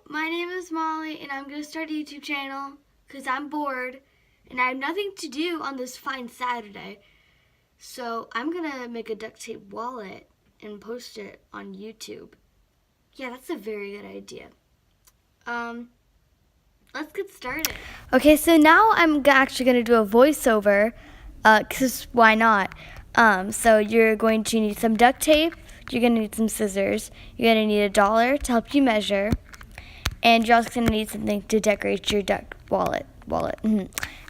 my name is Molly, and I'm going to start a YouTube channel because I'm bored and I have nothing to do on this fine Saturday. So I'm going to make a duct tape wallet and post it on YouTube. Yeah, that's a very good idea. Let's get started. Okay, so now I'm actually going to do a voiceover, because why not? So you're going to need some duct tape, you're going to need some scissors, you're going to need $1 to help you measure, and you're also going to need something to decorate your duct wallet.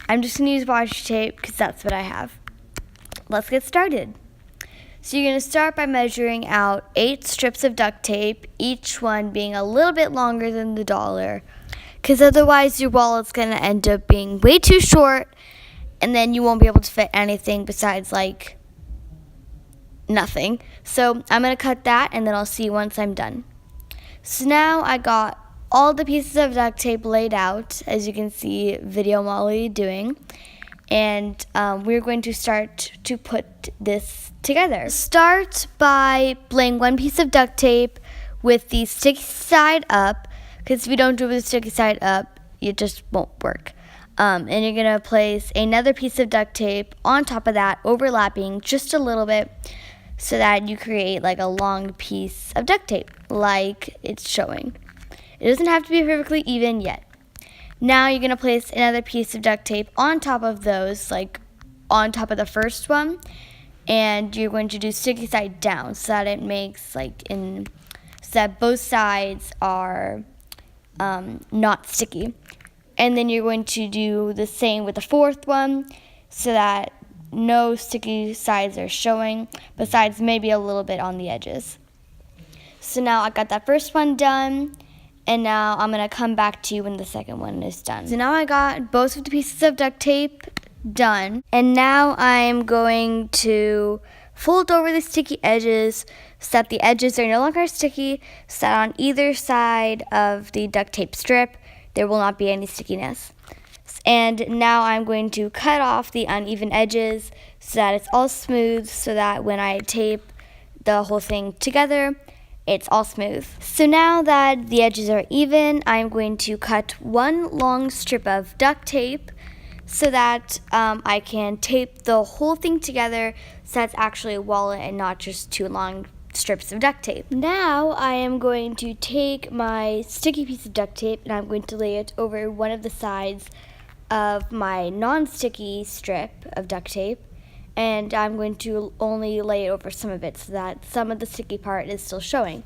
I'm just going to use washi tape because that's what I have. Let's get started. So you're going to start by measuring out 8 strips of duct tape, each one being a little bit longer than the $1, because otherwise your wallet's going to end up being way too short, and then you won't be able to fit anything besides like nothing. So I'm going to cut that, and then I'll see you once I'm done. So now I got all the pieces of duct tape laid out, as you can see Video Molly doing, and we're going to start to put this together. Start by laying one piece of duct tape with the sticky side up, because if you don't do it with the sticky side up, it just won't work. And you're going to place another piece of duct tape on top of that, overlapping just a little bit, so that you create like a long piece of duct tape, like it's showing. It doesn't have to be perfectly even yet. Now you're going to place another piece of duct tape on top of those, like on top of the first one, and you're going to do sticky side down so that it makes so that both sides are not sticky. And then you're going to do the same with the fourth one so that no sticky sides are showing, besides maybe a little bit on the edges. So now I got that first one done, and now I'm going to come back to you when the second one is done. So now I got both of the pieces of duct tape done, and now I'm going to fold over the sticky edges so that the edges are no longer sticky, so that on either side of the duct tape strip there will not be any stickiness. And now I'm going to cut off the uneven edges so that it's all smooth, so that when I tape the whole thing together, it's all smooth. So now that the edges are even, I'm going to cut one long strip of duct tape so that I can tape the whole thing together so that's actually a wallet and not just 2 long strips of duct tape. Now I am going to take my sticky piece of duct tape and I'm going to lay it over one of the sides of my non-sticky strip of duct tape, and I'm going to only lay it over some of it so that some of the sticky part is still showing.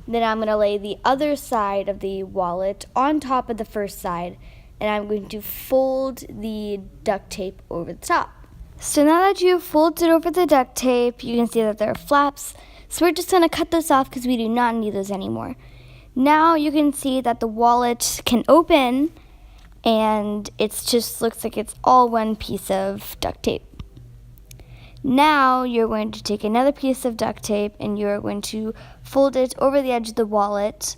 Then I'm going to lay the other side of the wallet on top of the first side, and I'm going to fold the duct tape over the top. So now that you've folded over the duct tape, you can see that there are flaps. So we're just going to cut those off because we do not need those anymore. Now you can see that the wallet can open, and it just looks like it's all one piece of duct tape. Now you're going to take another piece of duct tape and you're going to fold it over the edge of the wallet.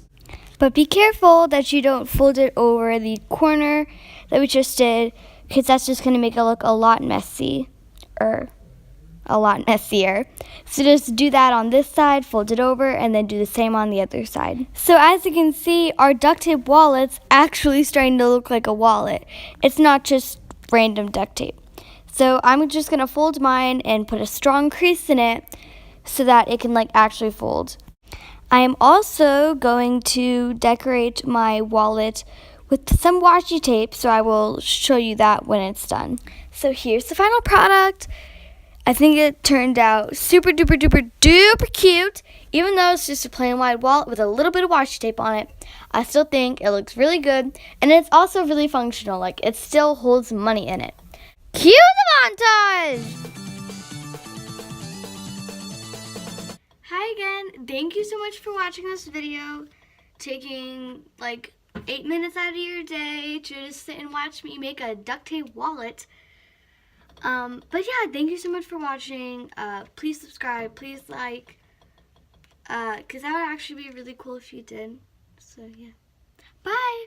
But be careful that you don't fold it over the corner that we just did, because that's just going to make it look a lot messier. So just do that on this side, fold it over, and then do the same on the other side. So as you can see, our duct tape wallet's actually starting to look like a wallet. It's not just random duct tape. So I'm just going to fold mine and put a strong crease in it so that it can actually fold. I am also going to decorate my wallet with some washi tape, so I will show you that when it's done. So here's the final product. I think it turned out super duper duper duper cute. Even though it's just a plain white wallet with a little bit of washi tape on it, I still think it looks really good, and it's also really functional. It still holds money in it. Cue the montage! Hi again. Thank you so much for watching this video. Taking 8 minutes out of your day to just sit and watch me make a duct tape wallet. But yeah, thank you so much for watching. Please subscribe, please like, because that would actually be really cool if you did. So yeah. Bye!